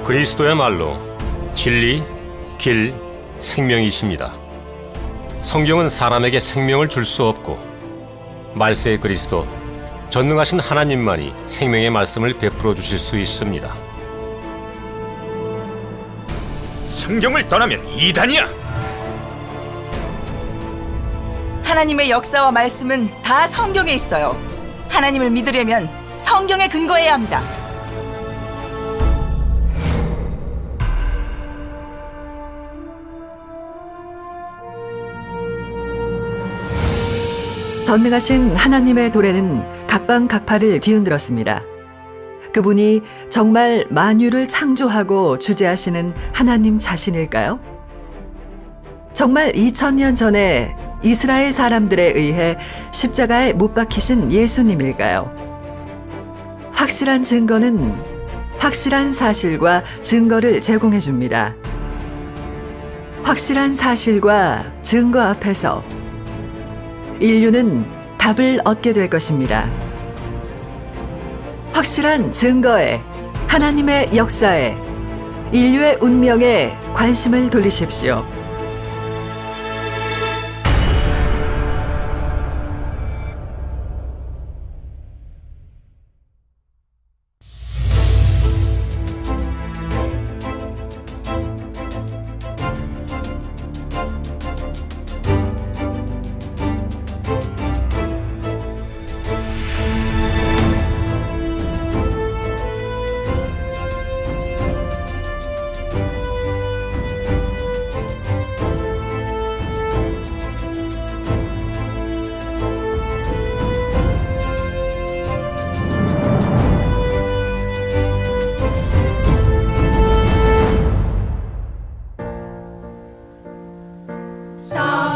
그리스도야말로 진리, 길, 생명이십니다. 성경은 사람에게 생명을 줄 수 없고 말세의 그리스도, 전능하신 하나님만이 생명의 말씀을 베풀어 주실 수 있습니다. 성경을 떠나면 이단이야. 하나님의 역사와 말씀은 다 성경에 있어요. 하나님을 믿으려면 성경에 근거해야 합니다. 전능하신 하나님의 도래는 각방각파를 뒤흔들었습니다. 그분이 정말 만유를 창조하고 주재하시는 하나님 자신일까요? 정말 2000년 전에 이스라엘 사람들에 의해 십자가에 못 박히신 예수님일까요? 확실한 증거는 확실한 사실과 증거를 제공해 줍니다. 확실한 사실과 증거 앞에서 인류는 답을 얻게 될 것입니다. 확실한 증거에, 하나님의 역사에, 인류의 운명에 관심을 돌리십시오.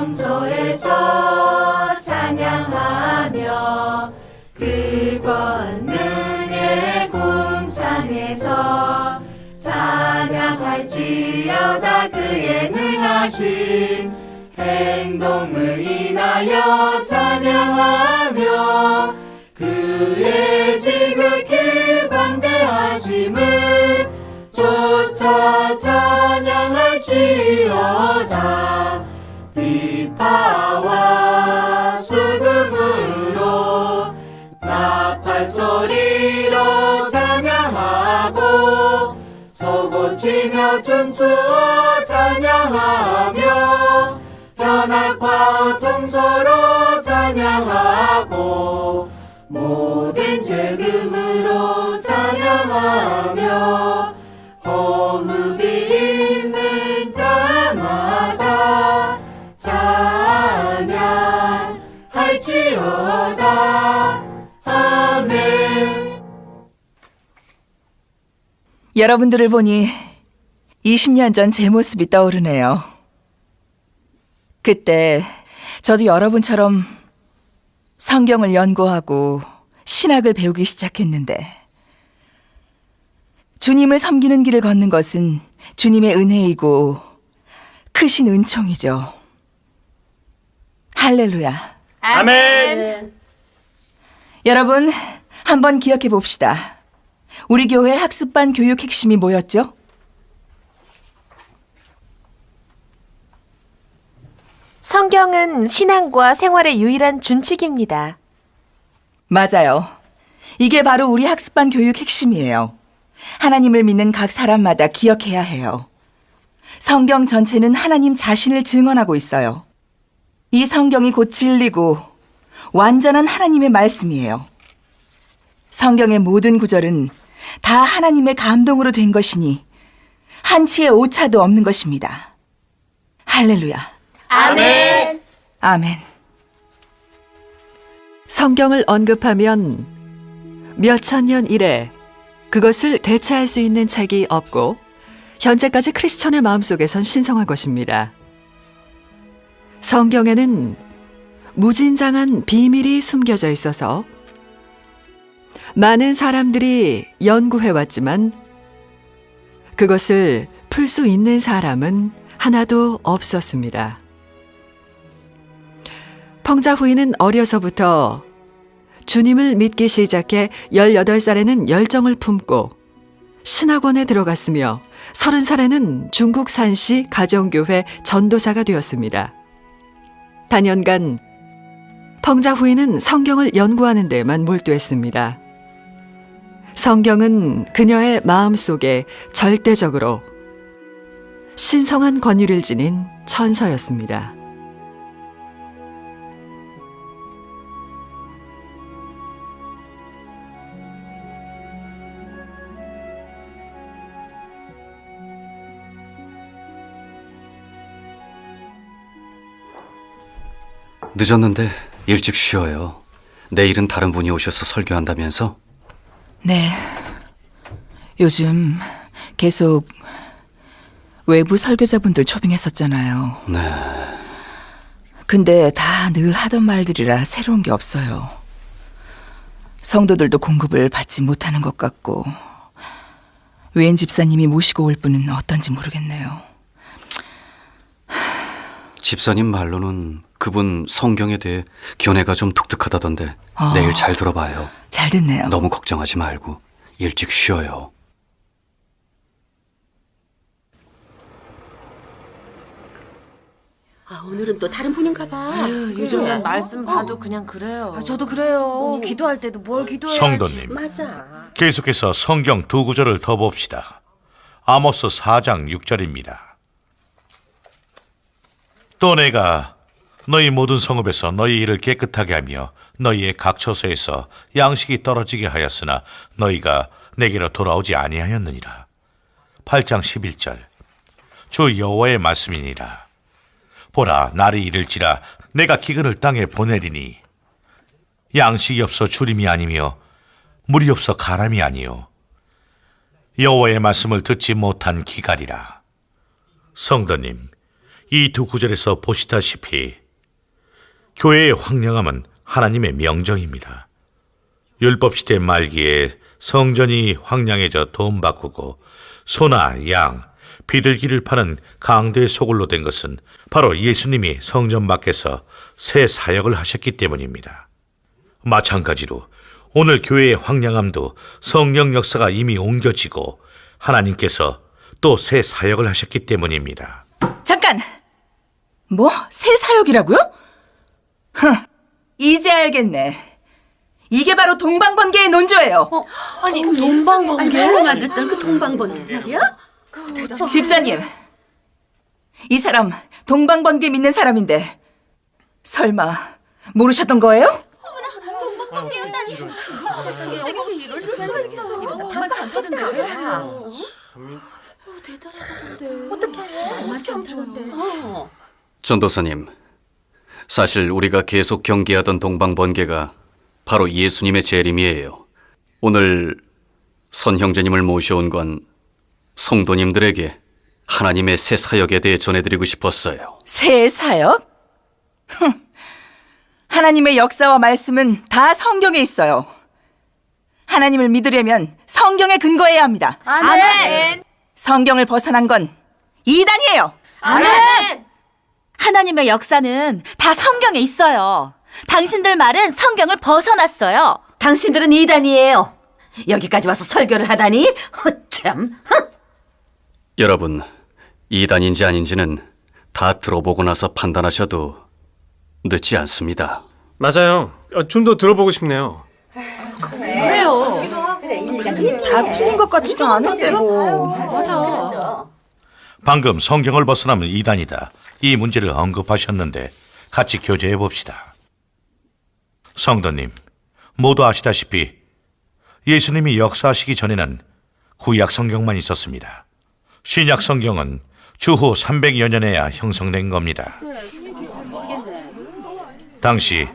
성소에서 찬양하며 그 권능의 공창에서 찬양할지어다. 그의 능하신 행동을 인하여 찬양하며 그의 지극히 광대하심을 쫓아 찬양할지어다. 비파와 수금으로 나팔 소리로 찬양하고 소고치며 춤추어 찬양하며 현악과 통소로 찬양하고 모든 재금으로 찬양하며 호흡이 있는 자마다 찬양할지어다. 아멘. 여러분들을 보니 20년 전 제 모습이 떠오르네요. 그때 저도 여러분처럼 성경을 연구하고 신학을 배우기 시작했는데 주님을 섬기는 길을 걷는 것은 주님의 은혜이고 크신 은총이죠. 할렐루야. 아멘. 여러분, 한번 기억해 봅시다. 우리 교회 학습반 교육 핵심이 뭐였죠? 성경은 신앙과 생활의 유일한 준칙입니다. 맞아요. 이게 바로 우리 학습반 교육 핵심이에요. 하나님을 믿는 각 사람마다 기억해야 해요. 성경 전체는 하나님 자신을 증언하고 있어요. 이 성경이 곧 진리고 완전한 하나님의 말씀이에요. 성경의 모든 구절은 다 하나님의 감동으로 된 것이니 한치의 오차도 없는 것입니다. 할렐루야. 아멘. 아멘. 성경을 언급하면 몇천 년 이래 그것을 대체할 수 있는 책이 없고 현재까지 크리스천의 마음속에선 신성한 것입니다. 성경에는 무진장한 비밀이 숨겨져 있어서 많은 사람들이 연구해왔지만 그것을 풀 수 있는 사람은 하나도 없었습니다. 펑자 후이는 어려서부터 주님을 믿기 시작해 18살에는 열정을 품고 신학원에 들어갔으며 30살에는 중국 산시 가정교회 전도사가 되었습니다. 단연간 펑자 후에는 성경을 연구하는 데만 몰두했습니다. 성경은 그녀의 마음속에 절대적으로 신성한 권위를 지닌 천서였습니다. 늦었는데 일찍 쉬어요. 내일은 다른 분이 오셔서 설교한다면서? 네. 요즘 계속 외부 설교자분들 초빙했었잖아요. 네. 근데 다 늘 하던 말들이라 새로운 게 없어요. 성도들도 공급을 받지 못하는 것 같고 외인 집사님이 모시고 올 분은 어떤지 모르겠네요. 집사님 말로는 그분 성경에 대해 견해가 좀 독특하다던데 내일 잘 들어봐요. 잘 됐네요. 너무 걱정하지 말고 일찍 쉬어요. 오늘은 또 다른 분인가 봐. 요즘은 말씀 봐도 그냥 그래요. 저도 그래요. 기도할 때도 뭘 기도해야지. 성도님, 맞아. 계속해서 성경 두 구절을 더 봅시다. 아모스 4장 6절입니다. 또 내가 너희 모든 성읍에서 너희 일을 깨끗하게 하며 너희의 각 처소에서 양식이 떨어지게 하였으나 너희가 내게로 돌아오지 아니하였느니라. 8장 11절. 주 여호와의 말씀이니라. 보라, 날이 이를지라 내가 기근을 땅에 보내리니 양식이 없어 주림이 아니며 물이 없어 가람이 아니요 여호와의 말씀을 듣지 못한 기갈이라. 성도님, 이 두 구절에서 보시다시피 교회의 황량함은 하나님의 명정입니다. 율법시대 말기에 성전이 황량해져 돈 바꾸고 소나 양, 비둘기를 파는 강도의 소굴로 된 것은 바로 예수님이 성전 밖에서 새 사역을 하셨기 때문입니다. 마찬가지로 오늘 교회의 황량함도 성령 역사가 이미 옮겨지고 하나님께서 또 새 사역을 하셨기 때문입니다. 잠깐! 뭐? 새 사역이라고요? 이제 알겠네. 이게 바로 동방번개의 논조예요. 아니, 동방번개? 내가 듣던 그 동방번개 말이야? 집사님, 이 사람 동방번개 믿는 사람인데 설마 모르셨던 거예요? 전도사님, 사실 우리가 계속 경계하던 동방번개가 바로 예수님의 재림이에요. 오늘 선 형제님을 모셔온 건 성도님들에게 하나님의 새 사역에 대해 전해드리고 싶었어요. 새 사역? 하나님의 역사와 말씀은 다 성경에 있어요. 하나님을 믿으려면 성경에 근거해야 합니다. 아멘. 성경을 벗어난 건 이단이에요. 아멘. 하나님의 역사는 다 성경에 있어요. 당신들 말은 성경을 벗어났어요. 당신들은 이단이에요. 여기까지 와서 설교를 하다니? 참. 여러분, 이단인지 아닌지는 다 들어보고 나서 판단하셔도 늦지 않습니다. 맞아요. 좀 더 들어보고 싶네요. 다 틀린 것 같지도 않은데 뭐. 방금 성경을 벗어나면 이단이다, 이 문제를 언급하셨는데 같이 교제해 봅시다. 성도님, 모두 아시다시피 예수님이 역사하시기 전에는 구약 성경만 있었습니다. 신약 성경은 주후 300여 년에야 형성된 겁니다. 당시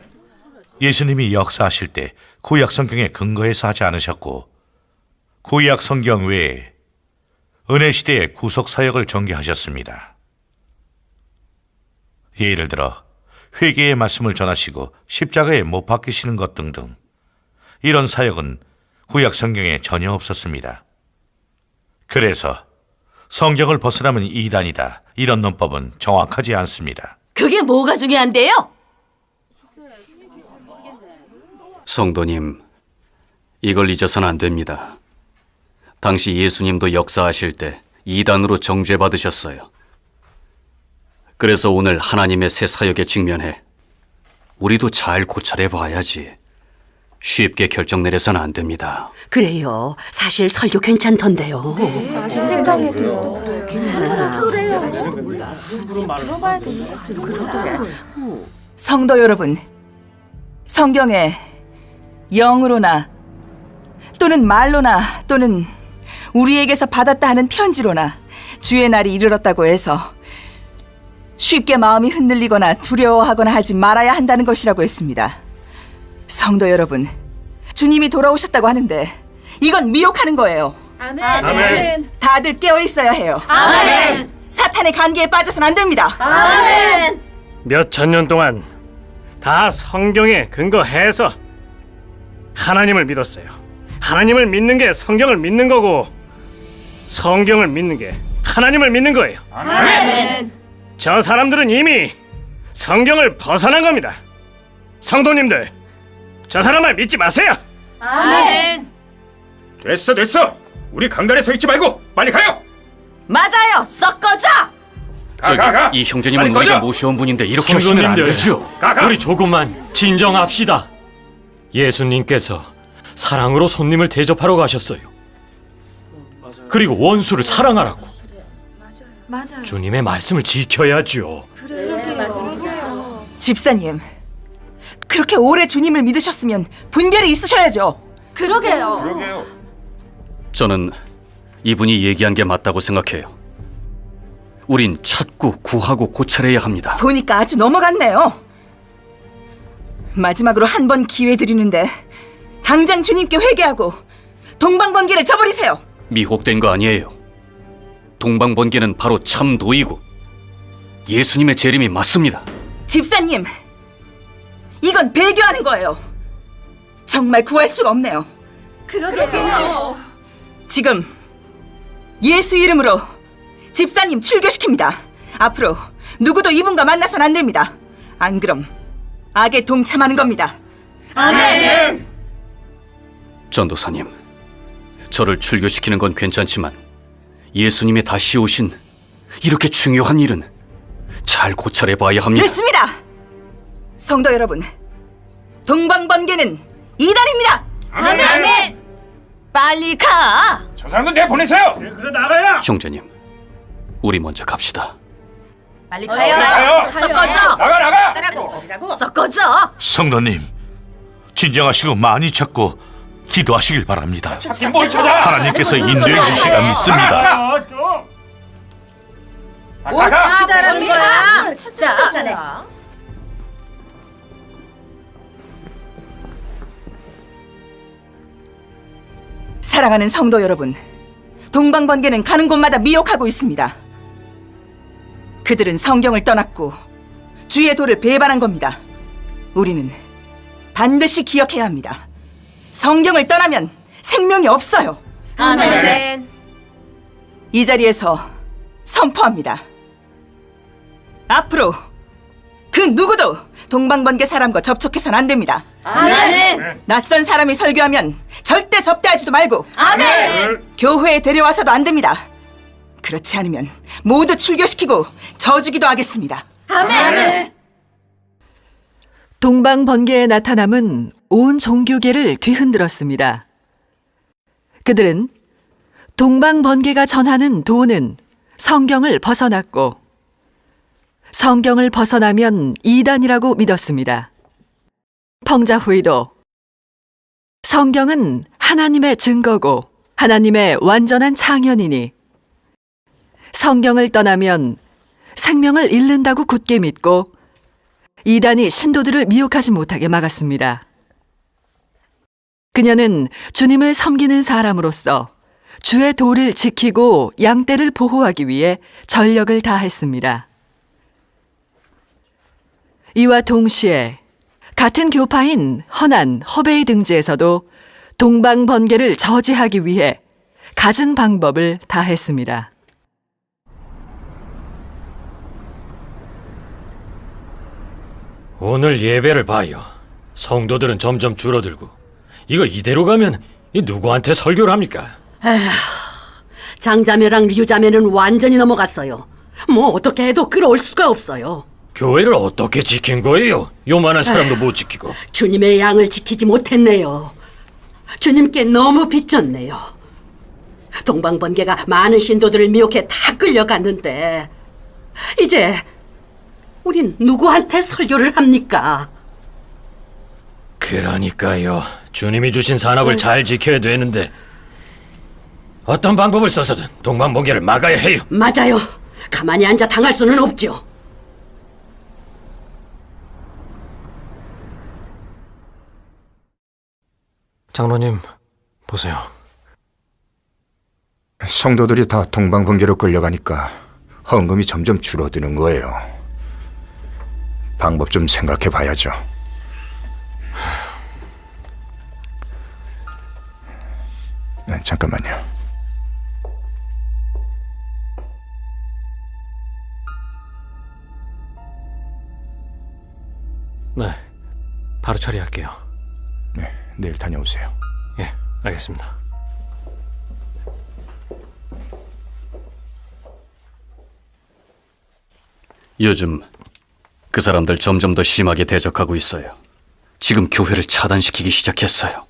예수님이 역사하실 때 구약 성경에 근거해서 하지 않으셨고 구약 성경 외에 은혜 시대의 구속 사역을 전개하셨습니다. 예를 들어 회개의 말씀을 전하시고 십자가에 못 박히시는 것 등등, 이런 사역은 구약 성경에 전혀 없었습니다. 그래서 성경을 벗어나면 이단이다, 이런 논법은 정확하지 않습니다. 그게 뭐가 중요한데요? 성도님, 이걸 잊어서는 안 됩니다. 당시 예수님도 역사하실 때 이단으로 정죄받으셨어요. 그래서 오늘 하나님의 새 사역에 직면해 우리도 잘 고찰해 봐야지. 쉽게 결정 내려서는 안 됩니다. 그래요. 사실 설교 괜찮던데요. 제 생각에도 괜찮아. 성도 여러분, 성경에 영으로나 또는 말로나 또는 우리에게서 받았다 하는 편지로나 주의 날이 이르렀다고 해서 쉽게 마음이 흔들리거나 두려워하거나 하지 말아야 한다는 것이라고 했습니다. 성도 여러분, 주님이 돌아오셨다고 하는데 이건 미혹하는 거예요. 아멘. 다들 깨어 있어야 해요. 아멘. 사탄의 관계에 빠져서는 안 됩니다. 아멘. 몇 천 년 동안 다 성경에 근거해서 하나님을 믿었어요. 하나님을 믿는 게 성경을 믿는 거고 성경을 믿는 게 하나님을 믿는 거예요. 아멘. 저 사람들은 이미 성경을 벗어난 겁니다. 성도님들, 저 사람을 믿지 마세요. 아멘. 됐어. 우리 강단에 서 있지 말고 빨리 가요. 맞아요. 썩 꺼져. 가. 이 형제님은 빨리 우리가 꺼져! 모셔온 분인데 이렇게 하시면 안 되죠. 가. 우리 조금만 진정합시다. 예수님께서 사랑으로 손님을 대접하러 가셨어요. 그리고 원수를 사랑하라고. 맞아요. 주님의 말씀을 지켜야죠. 집사님, 그렇게 오래 주님을 믿으셨으면 분별이 있으셔야죠. 그러게요. 저는 이분이 얘기한 게 맞다고 생각해요. 우린 찾고 구하고 고찰해야 합니다. 보니까 아주 넘어갔네요. 마지막으로 한 번 기회 드리는데 당장 주님께 회개하고 동방번개를 저버리세요. 미혹된 거 아니에요. 동방번개는 바로 참 도이고 예수님의 재림이 맞습니다. 집사님, 이건 배교하는 거예요. 정말 구할 수가 없네요. 그러게요. 지금 예수 이름으로 집사님 출교시킵니다. 앞으로 누구도 이분과 만나선 안 됩니다. 안 그럼 악에 동참하는 겁니다. 아멘. 전도사님, 저를 출교시키는 건 괜찮지만 예수님의 다시 오신 이렇게 중요한 일은 잘 고찰해 봐야 합니다. 됐습니다. 성도 여러분, 동방번개는 이단입니다. 아멘. 빨리 가. 저 사람들 내가 보내세요. 그래 나가야. 형제님, 우리 먼저 갑시다. 빨리 가요. 썩 꺼져. 나가. 썩 꺼져. 성도님, 진정하시고 많이 찾고 기도하시길 바랍니다. 뭘 찾아? 하나님께서 인도해 주시리라 믿습니다. 가. 기다리는 거야. 진짜. 사랑하는 성도 여러분, 동방번개는 가는 곳마다 미혹하고 있습니다. 그들은 성경을 떠났고 주의 도를 배반한 겁니다. 우리는 반드시 기억해야 합니다. 성경을 떠나면 생명이 없어요. 아멘. 이 자리에서 선포합니다. 앞으로 그 누구도 동방번개 사람과 접촉해서는 안 됩니다. 아멘. 낯선 사람이 설교하면 절대 접대하지도 말고 아멘. 교회에 데려와서도 안 됩니다. 그렇지 않으면 모두 출교시키고 저주기도 하겠습니다. 아멘. 동방번개의 나타남은 온 종교계를 뒤흔들었습니다. 그들은 동방번개가 전하는 도는 성경을 벗어났고 성경을 벗어나면 이단이라고 믿었습니다. 펑자후이도 성경은 하나님의 증거고 하나님의 완전한 창현이니 성경을 떠나면 생명을 잃는다고 굳게 믿고 이단이 신도들을 미혹하지 못하게 막았습니다. 그녀는 주님을 섬기는 사람으로서 주의 도를 지키고 양떼를 보호하기 위해 전력을 다했습니다. 이와 동시에 같은 교파인 허난, 허베이 등지에서도 동방번개를 저지하기 위해 갖은 방법을 다했습니다. 오늘 예배를 봐요. 성도들은 점점 줄어들고 이거 이대로 가면 이 누구한테 설교를 합니까? 장자매랑 류자매는 완전히 넘어갔어요. 뭐 어떻게 해도 끌어올 수가 없어요. 교회를 어떻게 지킨 거예요? 요만한 사람도 못 지키고. 주님의 양을 지키지 못했네요. 주님께 너무 빚졌네요. 동방번개가 많은 신도들을 미혹해 다 끌려갔는데 이제 우린 누구한테 설교를 합니까? 그러니까요. 주님이 주신 산업을 잘 지켜야 되는데 어떤 방법을 써서든 동방번개를 막아야 해요. 맞아요. 가만히 앉아 당할 수는 없죠. 장로님, 보세요. 성도들이 다 동방번개로 끌려가니까 헌금이 점점 줄어드는 거예요. 방법 좀 생각해 봐야죠. 네, 잠깐만요. 네, 바로 처리할게요. 네, 내일 다녀오세요. 예, 알겠습니다. 요즘 그 사람들 점점 더 심하게 대적하고 있어요. 지금 교회를 차단시키기 시작했어요.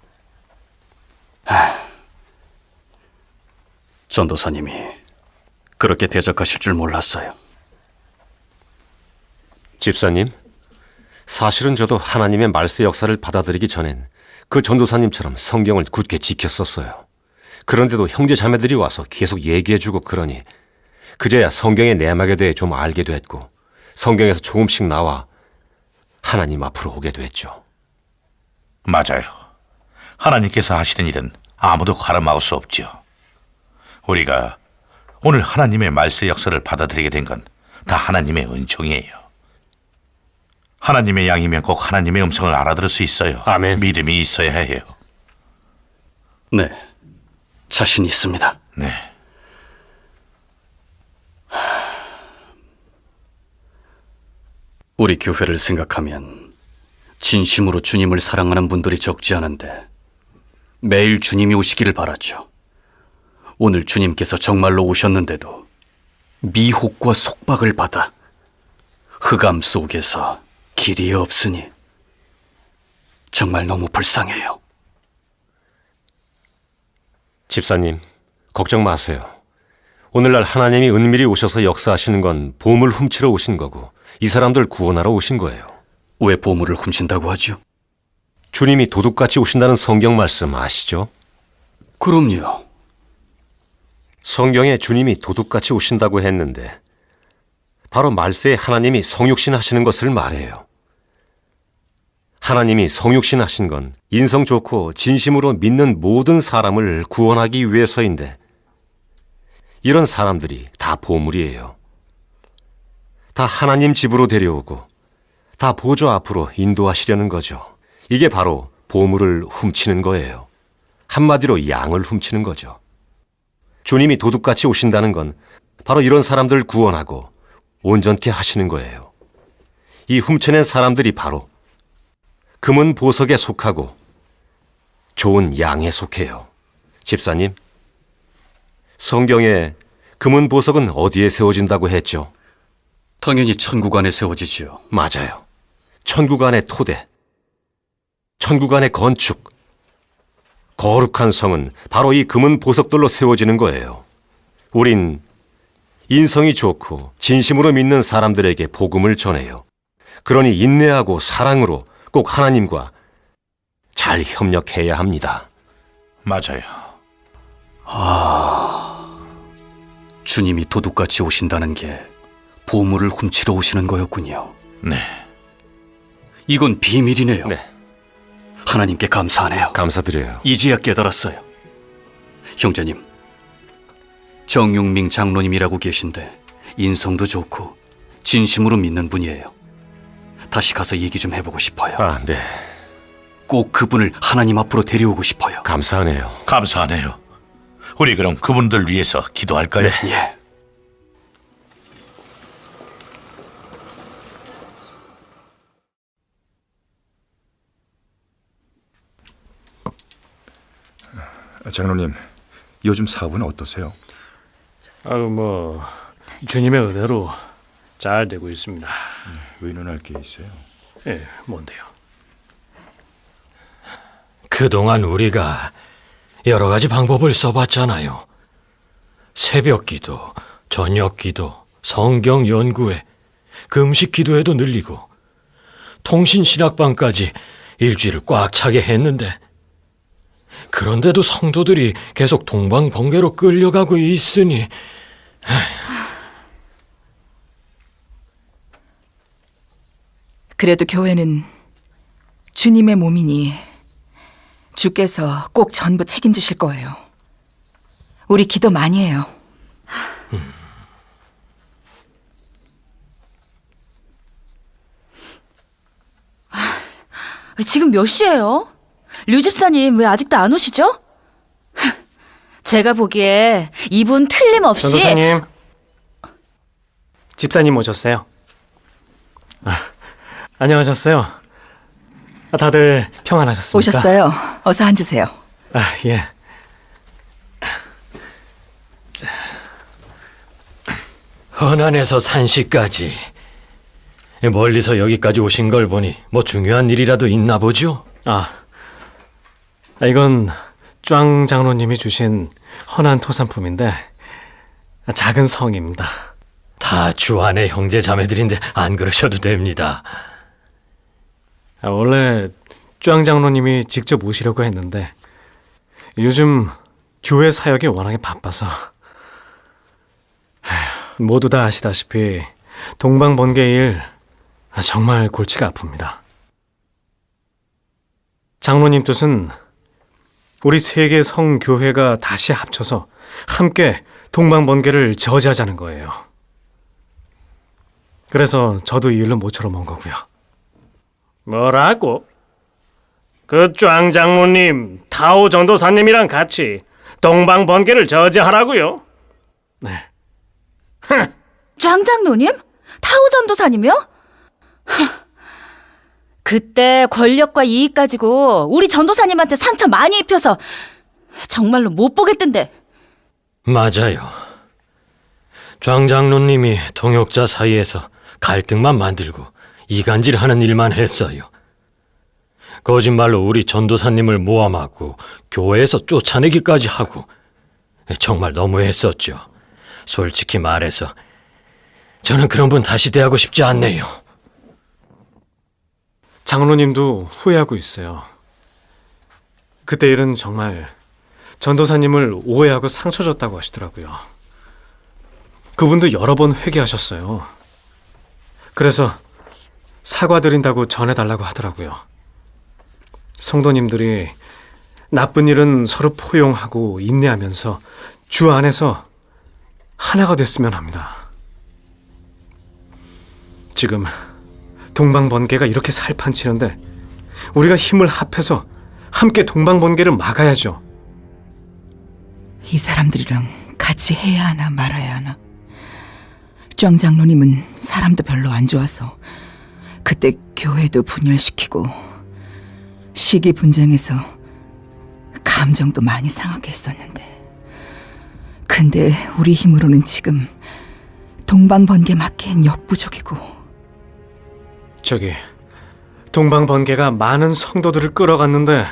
전도사님이 그렇게 대적하실 줄 몰랐어요. 집사님, 사실은 저도 하나님의 말세 역사를 받아들이기 전엔 그 전도사님처럼 성경을 굳게 지켰었어요. 그런데도 형제 자매들이 와서 계속 얘기해주고 그러니 그제야 성경의 내막에 대해 좀 알게 됐고 성경에서 조금씩 나와 하나님 앞으로 오게 됐죠. 맞아요. 하나님께서 하시는 일은 아무도 가름막을 수 없지요. 우리가 오늘 하나님의 말세 역사를 받아들이게 된 건 다 하나님의 은총이에요. 하나님의 양이면 꼭 하나님의 음성을 알아들을 수 있어요. 아멘. 믿음이 있어야 해요. 네, 자신 있습니다. 네. 우리 교회를 생각하면 진심으로 주님을 사랑하는 분들이 적지 않은데 매일 주님이 오시기를 바라죠. 오늘 주님께서 정말로 오셨는데도 미혹과 속박을 받아 흑암 속에서 길이 없으니 정말 너무 불쌍해요. 집사님, 걱정 마세요. 오늘날 하나님이 은밀히 오셔서 역사하시는 건 보물 훔치러 오신 거고 이 사람들 구원하러 오신 거예요. 왜 보물을 훔친다고 하죠? 주님이 도둑같이 오신다는 성경 말씀 아시죠? 그럼요. 성경에 주님이 도둑같이 오신다고 했는데 바로 말세에 하나님이 성육신 하시는 것을 말해요. 하나님이 성육신 하신 건 인성 좋고 진심으로 믿는 모든 사람을 구원하기 위해서인데 이런 사람들이 다 보물이에요. 다 하나님 집으로 데려오고 다 보좌 앞으로 인도하시려는 거죠. 이게 바로 보물을 훔치는 거예요. 한마디로 양을 훔치는 거죠. 주님이 도둑같이 오신다는 건 바로 이런 사람들 구원하고 온전케 하시는 거예요. 이 훔쳐낸 사람들이 바로 금은 보석에 속하고 좋은 양에 속해요. 집사님, 성경에 금은 보석은 어디에 세워진다고 했죠? 당연히 천국 안에 세워지지요. 맞아요. 천국 안의 토대, 천국 안의 건축, 거룩한 성은 바로 이 금은 보석들로 세워지는 거예요. 우린 인성이 좋고 진심으로 믿는 사람들에게 복음을 전해요. 그러니 인내하고 사랑으로 꼭 하나님과 잘 협력해야 합니다. 맞아요. 주님이 도둑같이 오신다는 게 보물을 훔치러 오시는 거였군요. 네. 이건 비밀이네요. 네. 하나님께 감사하네요. 감사드려요. 이제야 깨달았어요. 형제님, 정용민 장로님이라고 계신데 인성도 좋고 진심으로 믿는 분이에요. 다시 가서 얘기 좀 해보고 싶어요. 아, 네. 꼭 그분을 하나님 앞으로 데려오고 싶어요. 감사하네요. 감사하네요. 우리 그럼 그분들 위해서 기도할까요? 예. 장로님, 요즘 사업은 어떠세요? 뭐 주님의 은혜로 잘 되고 있습니다. 의논할 게 있어요. 예, 뭔데요? 그동안 우리가 여러 가지 방법을 써봤잖아요. 새벽 기도, 저녁 기도, 성경 연구회, 금식 기도회도 늘리고 통신 신학방까지 일주일을 꽉 차게 했는데 그런데도 성도들이 계속 동방번개로 끌려가고 있으니 그래도 교회는 주님의 몸이니 주께서 꼭 전부 책임지실 거예요. 우리 기도 많이 해요. 지금 몇 시예요? 류 집사님 왜 아직도 안 오시죠? 제가 보기에 이분 틀림없이 전도사님, 집사님 오셨어요. 안녕하셨어요. 다들 평안하셨습니까? 오셨어요. 어서 앉으세요. 예. 헌안에서 산시까지 멀리서 여기까지 오신 걸 보니 뭐 중요한 일이라도 있나 보죠? 이건 庄 장로님이 주신 헌안 토산품인데 작은 성입니다. 다 주안의 형제 자매들인데 안 그러셔도 됩니다. 원래 庄 장로님이 직접 오시려고 했는데 요즘 교회 사역이 워낙에 바빠서 모두 다 아시다시피 동방번개 일 정말 골치가 아픕니다. 장로님 뜻은 우리 세 개 성교회가 다시 합쳐서 함께 동방번개를 저지하자는 거예요. 그래서 저도 이 일로 모처럼 온 거고요. 뭐라고? 그 庄 장로님, 타오 전도사님이랑 같이 동방번개를 저지하라고요? 네. 庄 장로님? 타오 전도사님이요? 그때 권력과 이익 가지고 우리 전도사님한테 상처 많이 입혀서 정말로 못 보겠던데. 맞아요. 庄 장로님이 동역자 사이에서 갈등만 만들고 이간질하는 일만 했어요. 거짓말로 우리 전도사님을 모함하고 교회에서 쫓아내기까지 하고 정말 너무했었죠. 솔직히 말해서 저는 그런 분 다시 대하고 싶지 않네요. 장로님도 후회하고 있어요. 그때 일은 정말 전도사님을 오해하고 상처 줬다고 하시더라고요. 그분도 여러 번 회개하셨어요. 그래서 사과드린다고 전해달라고 하더라고요. 성도님들이 나쁜 일은 서로 포용하고 인내하면서 주 안에서 하나가 됐으면 합니다. 지금 동방번개가 이렇게 살판치는데 우리가 힘을 합해서 함께 동방번개를 막아야죠. 이 사람들이랑 같이 해야 하나 말아야 하나. 庄 장로님은 사람도 별로 안 좋아서 그때 교회도 분열시키고 시기 분쟁에서 감정도 많이 상하게 했었는데 근데 우리 힘으로는 지금 동방번개 막기엔 역부족이고 저기 동방번개가 많은 성도들을 끌어갔는데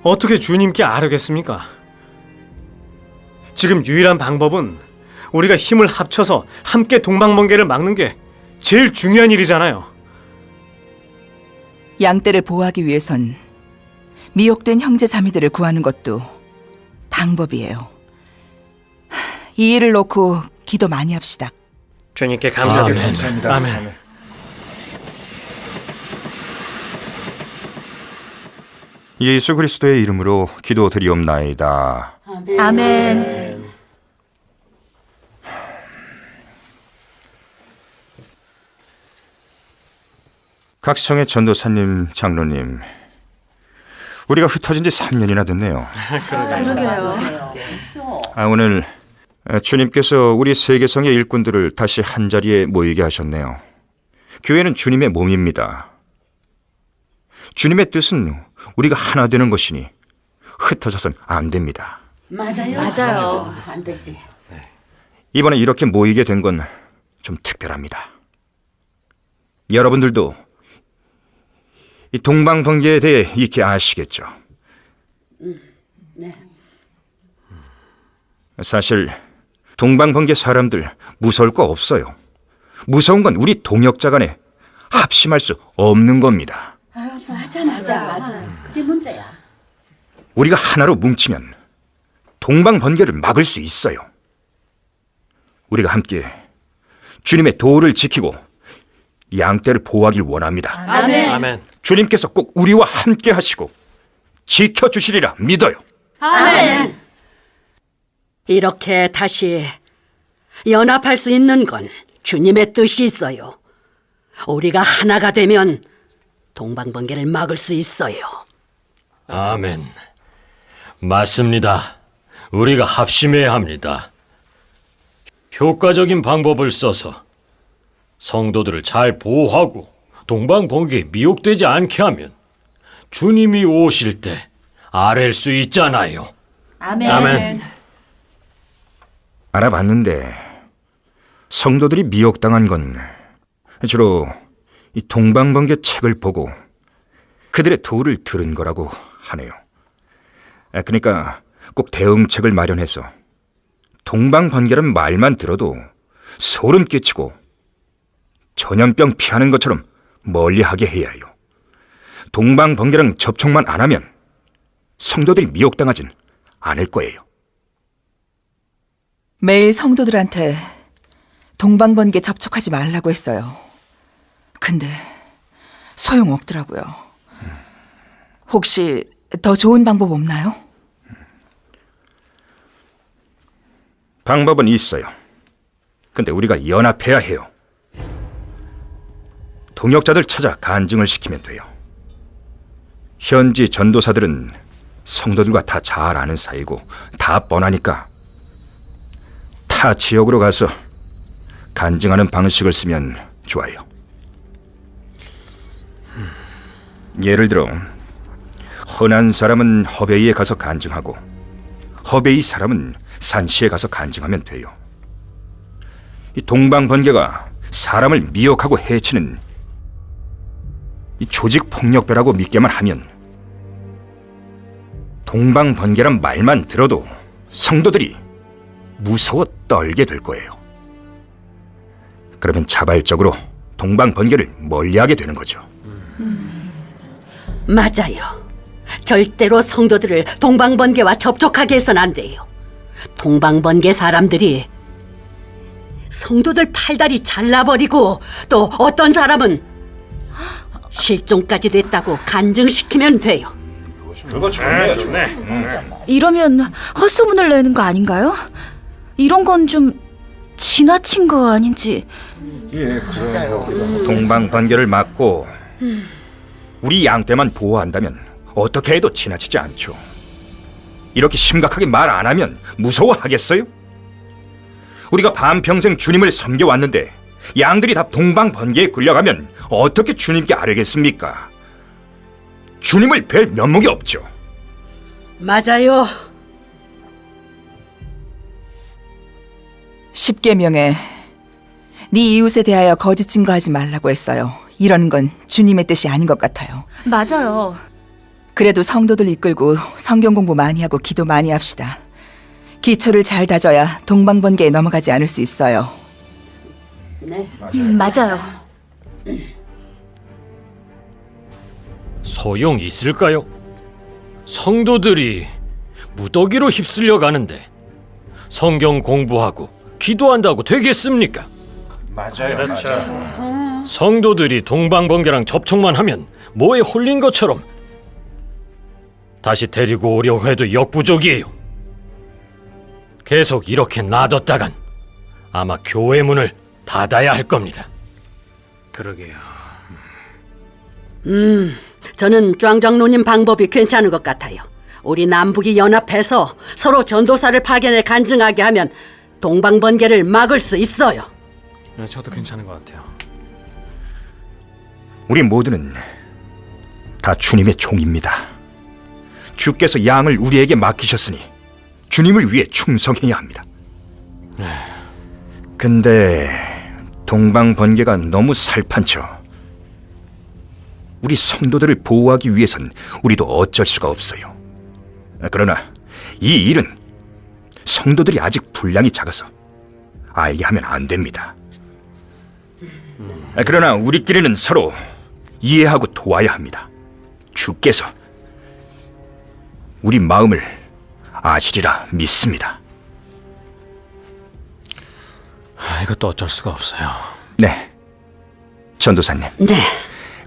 어떻게 주님께 아뢰겠습니까? 지금 유일한 방법은 우리가 힘을 합쳐서 함께 동방번개를 막는 게 제일 중요한 일이잖아요. 양떼를 보호하기 위해선 미혹된 형제 자매들을 구하는 것도 방법이에요. 이 일을 놓고 기도 많이 합시다. 주님께 감사드립니다. 감사합니다. 아멘. 예수 그리스도의 이름으로 기도드리옵나이다. 아멘. 각 성의 전도사님, 장로님, 우리가 흩어진 지 3년이나 됐네요. 그러게요. 오늘 주님께서 우리 세계성의 일꾼들을 다시 한자리에 모이게 하셨네요. 교회는 주님의 몸입니다. 주님의 뜻은 우리가 하나 되는 것이니 흩어져선 안 됩니다. 맞아요. 안 되지. 이번에 이렇게 모이게 된 건 좀 특별합니다. 여러분들도 이 동방번개에 대해 익히 아시겠죠? 네. 사실 동방번개 사람들 무서울 거 없어요. 무서운 건 우리 동역자 간에 합심할 수 없는 겁니다. 맞아. 그게 문제야. 우리가 하나로 뭉치면 동방번개를 막을 수 있어요. 우리가 함께 주님의 도를 지키고 양떼를 보호하길 원합니다. 아멘. 주님께서 꼭 우리와 함께 하시고 지켜주시리라 믿어요. 아멘. 이렇게 다시 연합할 수 있는 건 주님의 뜻이 있어요. 우리가 하나가 되면 동방번개를 막을 수 있어요. 아멘. 맞습니다. 우리가 합심해야 합니다. 효과적인 방법을 써서 성도들을 잘 보호하고 동방번개에 미혹되지 않게 하면 주님이 오실 때 아랠 수 있잖아요. 아멘. 알아봤는데 성도들이 미혹당한 건 주로 이 동방번개 책을 보고 그들의 도를 들은 거라고 하네요. 그러니까 꼭 대응책을 마련해서 동방번개란 말만 들어도 소름 끼치고 전염병 피하는 것처럼 멀리하게 해야 해요. 동방번개랑 접촉만 안 하면 성도들이 미혹당하진 않을 거예요. 매일 성도들한테 동방번개 접촉하지 말라고 했어요. 근데 소용없더라고요. 혹시 더 좋은 방법 없나요? 방법은 있어요. 근데 우리가 연합해야 해요. 동역자들 찾아 간증을 시키면 돼요. 현지 전도사들은 성도들과 다 잘 아는 사이고 다 뻔하니까 타 지역으로 가서 간증하는 방식을 쓰면 좋아요. 예를 들어 허난 사람은 허베이에 가서 간증하고 허베이 사람은 산시에 가서 간증하면 돼요. 이 동방번개가 사람을 미혹하고 해치는 이 조직폭력배라고 믿게만 하면 동방번개란 말만 들어도 성도들이 무서워 떨게 될 거예요. 그러면 자발적으로 동방번개를 멀리하게 되는 거죠. 맞아요. 절대로 성도들을 동방번개와 접촉하게 해서는 안 돼요. 동방번개 사람들이 성도들 팔다리 잘라버리고 또 어떤 사람은 실종까지 됐다고 간증시키면 돼요. 그거 좋네. 이러면 헛소문을 내는 거 아닌가요? 이런 건 좀 지나친 거 아닌지. 동방번개를 막고 우리 양떼만 보호한다면 어떻게 해도 지나치지 않죠. 이렇게 심각하게 말 안 하면 무서워하겠어요? 우리가 반평생 주님을 섬겨왔는데 양들이 다 동방번개에 끌려가면 어떻게 주님께 아뢰겠습니까? 주님을 뵐 면목이 없죠. 맞아요. 10계명에 네 이웃에 대하여 거짓 증거하지 말라고 했어요. 이러는 건 주님의 뜻이 아닌 것 같아요. 맞아요. 그래도 성도들 이끌고 성경 공부 많이 하고 기도 많이 합시다. 기초를 잘 다져야 동방번개에 넘어가지 않을 수 있어요. 네. 맞아요. 소용 있을까요? 성도들이 무더기로 휩쓸려 가는데 성경 공부하고 기도한다고 되겠습니까? 맞아요. 성도들이 동방번개랑 접촉만 하면 뭐에 홀린 것처럼 다시 데리고 오려고 해도 역부족이에요. 계속 이렇게 놔뒀다간 아마 교회 문을 닫아야 할 겁니다. 그러게요. 저는 庄 장로님 방법이 괜찮은 것 같아요. 우리 남북이 연합해서 서로 전도사를 파견해 간증하게 하면 동방번개를 막을 수 있어요. 네, 저도 괜찮은 것 같아요. 우리 모두는 다 주님의 종입니다. 주께서 양을 우리에게 맡기셨으니 주님을 위해 충성해야 합니다. 근데 동방번개가 너무 살판쳐. 우리 성도들을 보호하기 위해선 우리도 어쩔 수가 없어요. 그러나 이 일은 성도들이 아직 분량이 작아서 알게 하면 안 됩니다. 그러나 우리끼리는 서로 이해하고 도와야 합니다. 주께서 우리 마음을 아시리라 믿습니다. 이것도 어쩔 수가 없어요. 네, 전도사님. 네.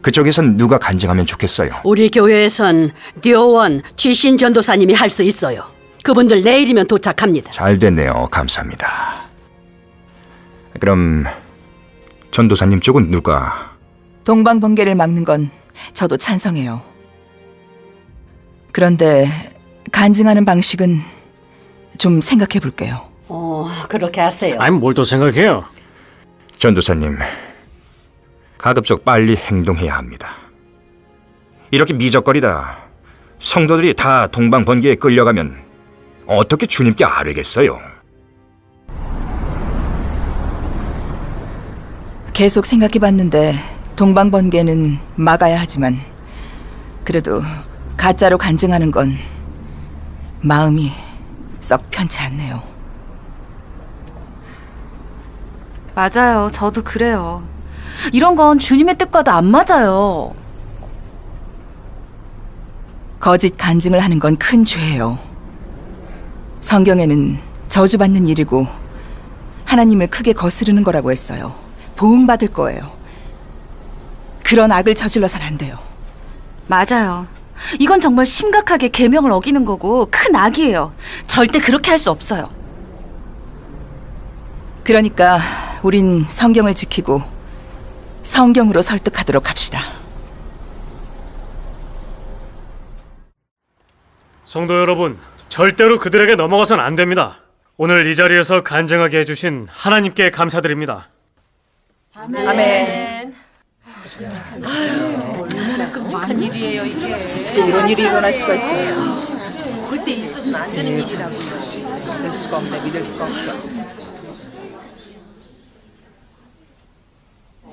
그쪽에선 누가 간증하면 좋겠어요? 우리 교회에선 류원 취신 전도사님이 할 수 있어요. 그분들 내일이면 도착합니다. 잘 됐네요. 감사합니다. 그럼 전도사님 쪽은 누가? 동방번개를 막는 건 저도 찬성해요. 그런데 간증하는 방식은 좀 생각해 볼게요. 그렇게 하세요. 아니 뭘 또 생각해요? 전도사님, 가급적 빨리 행동해야 합니다. 이렇게 미적거리다 성도들이 다 동방번개에 끌려가면 어떻게 주님께 아뢰겠어요? 계속 생각해 봤는데 동방번개는 막아야 하지만 그래도 가짜로 간증하는 건 마음이 썩 편치 않네요. 맞아요. 저도 그래요. 이런 건 주님의 뜻과도 안 맞아요. 거짓 간증을 하는 건 큰 죄예요. 성경에는 저주받는 일이고 하나님을 크게 거스르는 거라고 했어요. 보응받을 거예요. 그런 악을 저질러선 안 돼요. 맞아요. 이건 정말 심각하게 계명을 어기는 거고 큰 악이에요. 절대 그렇게 할 수 없어요. 그러니까 우린 성경을 지키고 성경으로 설득하도록 합시다. 성도 여러분, 절대로 그들에게 넘어가선 안 됩니다. 오늘 이 자리에서 간증하게 해주신 하나님께 감사드립니다. 아멘. 얼마나 끔찍한 일이에요 이게. 이런 일이 일어날 수가 있어요. 절대 있어서는 안 되는 일이라고요. 어쩔 수가 없네. 믿을 수가 없어.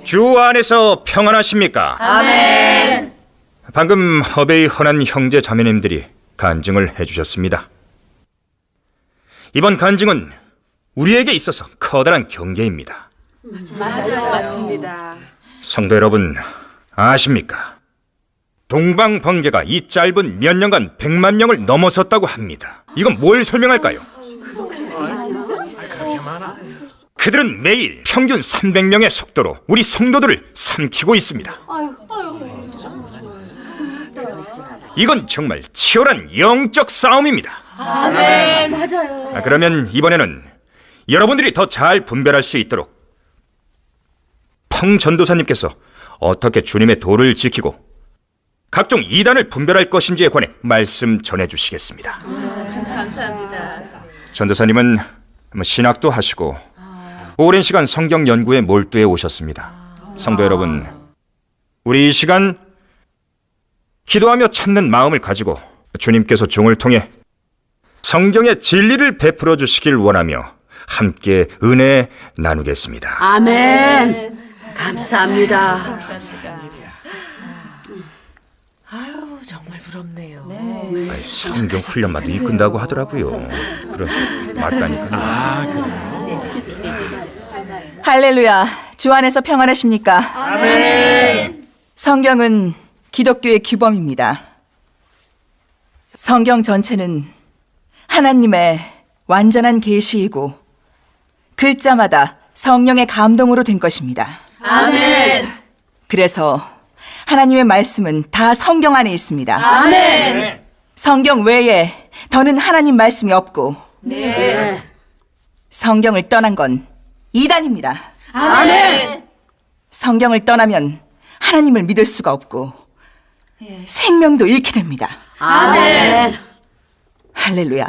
주 안에서 평안하십니까? 아멘. 방금 허베이 헌한 형제 자매님들이 간증을 해주셨습니다. 이번 간증은 우리에게 있어서 커다란 경계입니다. 맞아요. 맞습니다. 성도 여러분, 아십니까? 동방번개가 이 짧은 몇 년간 100만 명을 넘어섰다고 합니다. 이건 뭘 설명할까요? 그들은 매일 평균 300명의 속도로 우리 성도들을 삼키고 있습니다. 이건 정말 치열한 영적 싸움입니다. 아멘. 맞아요. 그러면 이번에는 여러분들이 더 잘 분별할 수 있도록 펑 전도사님께서 어떻게 주님의 도를 지키고 각종 이단을 분별할 것인지에 관해 말씀 전해주시겠습니다. 감사합니다. 전도사님은 신학도 하시고 오랜 시간 성경 연구에 몰두해 오셨습니다. 성도 여러분, 우리 이 시간 기도하며 찾는 마음을 가지고 주님께서 종을 통해 성경의 진리를 베풀어 주시길 원하며 함께 은혜 나누겠습니다. 아멘. 감사합니다. 아유 정말 부럽네요. 아니, 성경 훈련만 이끈다고 하더라고요. 그럼 맞다니까. 할렐루야. 주 안에서 평안하십니까? 아멘. 성경은 기독교의 규범입니다. 성경 전체는 하나님의 완전한 계시이고 글자마다 성령의 감동으로 된 것입니다. 아멘. 그래서 하나님의 말씀은 다 성경 안에 있습니다. 아멘. 성경 외에 더는 하나님 말씀이 없고 네. 성경을 떠난 건 이단입니다. 아멘. 성경을 떠나면 하나님을 믿을 수가 없고 생명도 잃게 됩니다. 아멘. 할렐루야.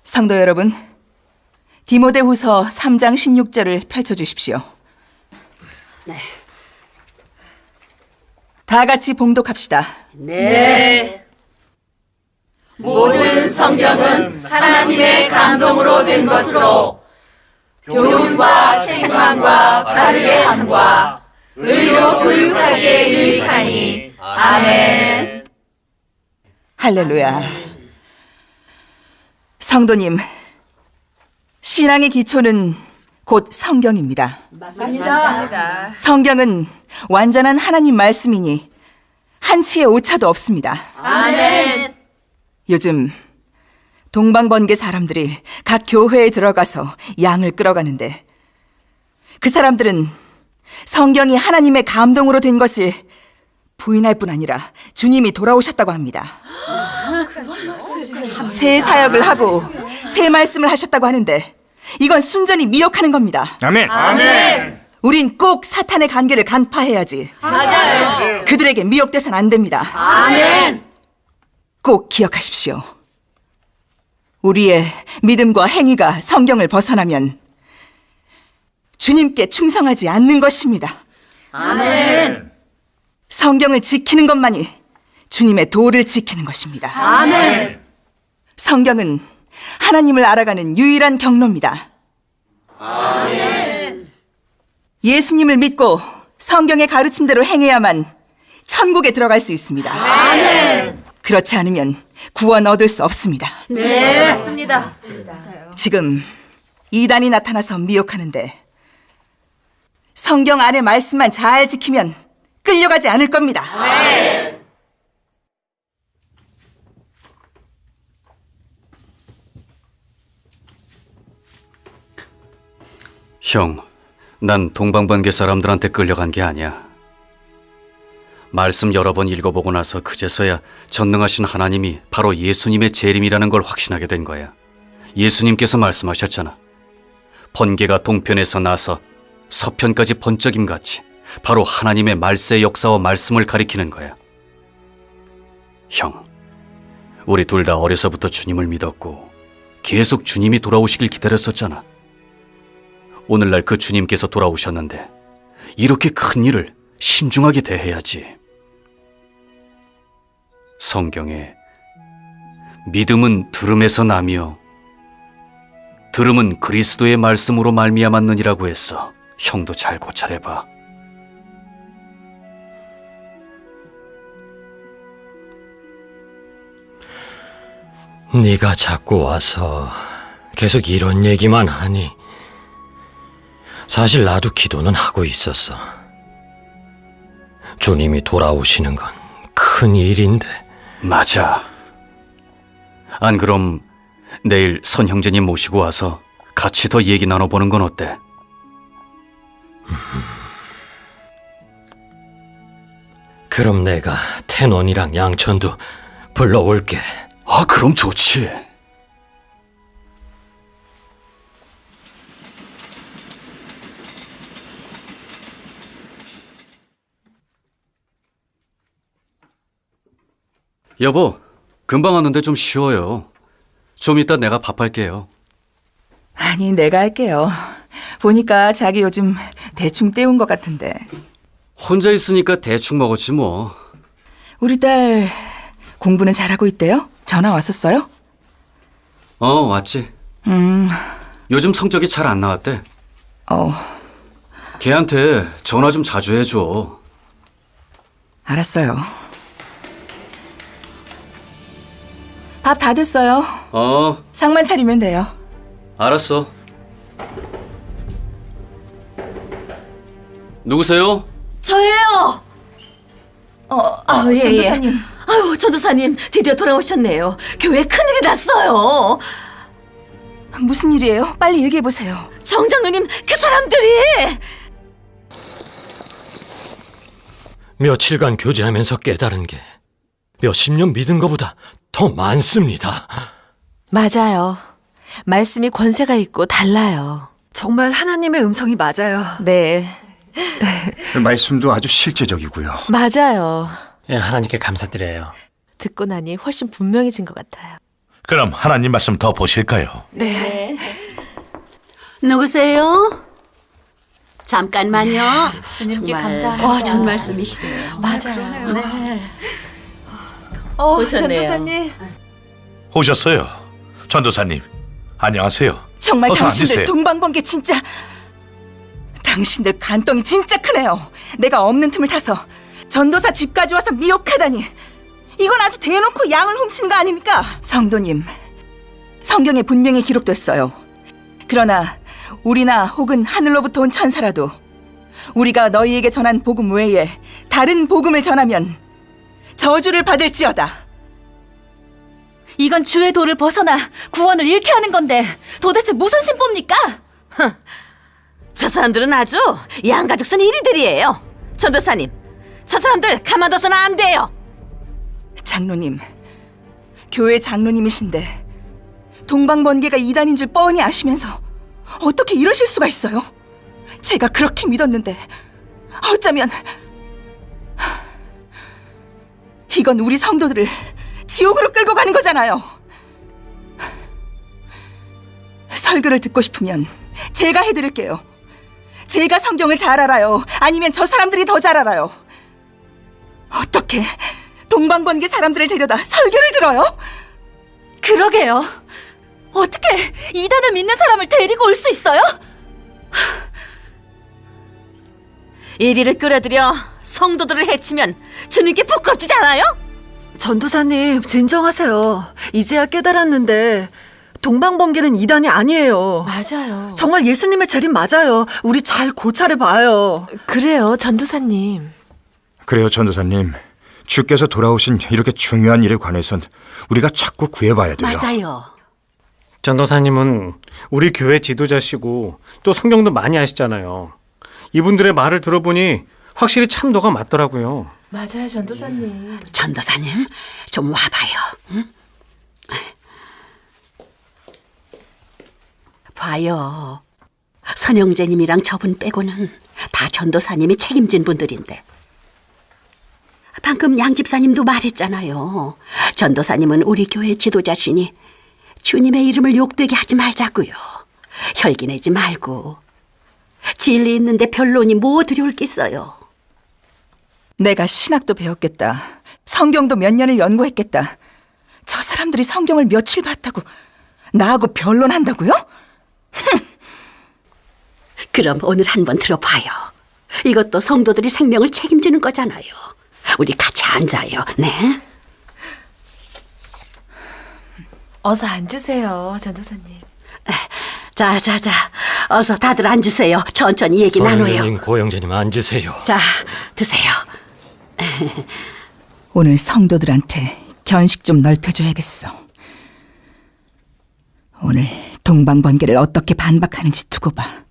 성도 여러분, 디모데후서 3장 16절을 펼쳐주십시오. 네. 다 같이 봉독합시다. 네. 모든 성경은 하나님의 감동으로 된 것으로 교훈과 책망과 바르게 함과 의로 교육하기에 유익하니. 아멘. 할렐루야. 성도님, 신앙의 기초는 곧 성경입니다. 맞습니다. 성경은 완전한 하나님 말씀이니 한치의 오차도 없습니다. 아멘. 요즘 동방번개 사람들이 각 교회에 들어가서 양을 끌어가는데 그 사람들은 성경이 하나님의 감동으로 된 것을 부인할 뿐 아니라 주님이 돌아오셨다고 합니다. 새 사역을 하고 새 말씀을 하셨다고 하는데 이건 순전히 미혹하는 겁니다. 아멘. 아멘. 우린 꼭 사탄의 관계를 간파해야지. 맞아요. 그들에게 미혹돼선 안 됩니다. 아멘. 꼭 기억하십시오. 우리의 믿음과 행위가 성경을 벗어나면 주님께 충성하지 않는 것입니다. 아멘. 성경을 지키는 것만이 주님의 도를 지키는 것입니다. 아멘. 성경은 하나님을 알아가는 유일한 경로입니다. 아멘. 예수님을 믿고 성경의 가르침대로 행해야만 천국에 들어갈 수 있습니다. 아멘. 그렇지 않으면 구원 얻을 수 없습니다. 네, 맞습니다. 지금 이단이 나타나서 미혹하는데 성경 안의 말씀만 잘 지키면 끌려가지 않을 겁니다. 형, 난 동방번개 사람들한테 끌려간 게 아니야. 말씀 여러 번 읽어보고 나서 그제서야 전능하신 하나님이 바로 예수님의 재림이라는 걸 확신하게 된 거야. 예수님께서 말씀하셨잖아. 번개가 동편에서 나서 서편까지 번쩍임같이 바로 하나님의 말세의 역사와 말씀을 가리키는 거야. 형, 우리 둘 다 어려서부터 주님을 믿었고 계속 주님이 돌아오시길 기다렸었잖아. 오늘날 그 주님께서 돌아오셨는데 이렇게 큰 일을 신중하게 대해야지. 성경에 믿음은 들음에서 나며 들음은 그리스도의 말씀으로 말미암았느니라고 했어. 형도 잘 고찰해봐. 네가 자꾸 와서 계속 이런 얘기만 하니 사실 나도 기도는 하고 있었어. 주님이 돌아오시는 건 큰 일인데. 맞아. 안 그럼 내일 선 형제님 모시고 와서 같이 더 얘기 나눠보는 건 어때? 그럼 내가 태논이랑 양천도 불러올게. 아, 그럼 좋지. 여보, 금방 왔는데 좀 쉬어요. 좀 이따 내가 밥할게요. 아니, 내가 할게요. 보니까 자기 요즘 대충 때운 것 같은데. 혼자 있으니까 대충 먹었지 뭐. 우리 딸 공부는 잘하고 있대요? 전화 왔었어요? 왔지. 요즘 성적이 잘 안 나왔대. 걔한테 전화 좀 자주 해줘. 알았어요. 밥 다 됐어요. 상만 차리면 돼요. 알았어. 누구세요? 저예요. 전도사님. 아유, 전도사님 드디어 돌아오셨네요. 교회 큰일이 났어요. 무슨 일이에요? 빨리 얘기해 보세요. 정장로님, 그 사람들이 며칠간 교제하면서 깨달은 게 몇십 년 믿은 것보다 더 많습니다. 맞아요. 말씀이 권세가 있고 달라요. 정말 하나님의 음성이 맞아요. 네, 그 말씀도 아주 실제적이고요. 맞아요. 예, 하나님께 감사드려요. 듣고 나니 훨씬 분명해진 것 같아요. 그럼 하나님 말씀 더 보실까요? 누구세요? 잠깐만요. 주님께 정말, 감사합니다. 전 말씀이시네요. 맞아요. 오셨네요. 전도사님. 오셨어요. 전도사님, 안녕하세요. 정말 어서 당신들 앉으세요. 동방번개 진짜 당신들 간덩이 진짜 크네요. 내가 없는 틈을 타서 전도사 집까지 와서 미혹하다니 이건 아주 대놓고 양을 훔친 거 아닙니까? 성도님, 성경에 분명히 기록됐어요. 그러나 우리나 혹은 하늘로부터 온 천사라도 우리가 너희에게 전한 복음 외에 다른 복음을 전하면 저주를 받을지어다. 이건 주의 도를 벗어나 구원을 잃게 하는 건데 도대체 무슨 신보입니까? 저 사람들은 아주 양가죽선 이리들이에요. 전도사님, 저 사람들 가만둬서는 안 돼요. 장로님, 교회 장로님이신데 동방번개가 이단인 줄 뻔히 아시면서 어떻게 이러실 수가 있어요? 제가 그렇게 믿었는데 어쩌면 이건 우리 성도들을 지옥으로 끌고 가는 거잖아요. 설교를 듣고 싶으면 제가 해드릴게요. 제가 성경을 잘 알아요. 아니면 저 사람들이 더 잘 알아요. 어떻게 동방번개 사람들을 데려다 설교를 들어요? 그러게요. 어떻게 이단을 믿는 사람을 데리고 올 수 있어요? 이리를 끌어들여 성도들을 해치면 주님께 부끄럽지 않아요? 전도사님, 진정하세요. 이제야 깨달았는데 동방번개는 이단이 아니에요. 맞아요. 정말 예수님의 재림 맞아요. 우리 잘 고찰해 봐요. 그래요, 전도사님. 그래요, 전도사님. 주께서 돌아오신 이렇게 중요한 일에 관해선 우리가 자꾸 구해봐야 돼요. 맞아요. 전도사님은 우리 교회 지도자시고 또 성경도 많이 아시잖아요. 이분들의 말을 들어보니 확실히 참도가 맞더라고요. 맞아요, 전도사님. 전도사님, 좀 와봐요. 응? 봐요. 선영재님이랑 저분 빼고는 다 전도사님이 책임진 분들인데 방금 양 집사님도 말했잖아요. 전도사님은 우리 교회 지도자시니 주님의 이름을 욕되게 하지 말자고요. 혈기 내지 말고 진리 있는데 변론이 뭐 두려울 게 있어요. 내가 신학도 배웠겠다. 성경도 몇 년을 연구했겠다. 저 사람들이 성경을 며칠 봤다고 나하고 변론한다고요? 그럼 오늘 한번 들어봐요. 이것도 성도들이 생명을 책임지는 거잖아요. 우리 같이 앉아요. 네? 어서 앉으세요, 전도사님. 자, 어서 다들 앉으세요. 천천히 얘기 나눠요. 성령님, 고영재님 앉으세요. 자, 드세요. 오늘 성도들한테 견식 좀 넓혀줘야겠어. 오늘 동방번개를 어떻게 반박하는지 두고 봐.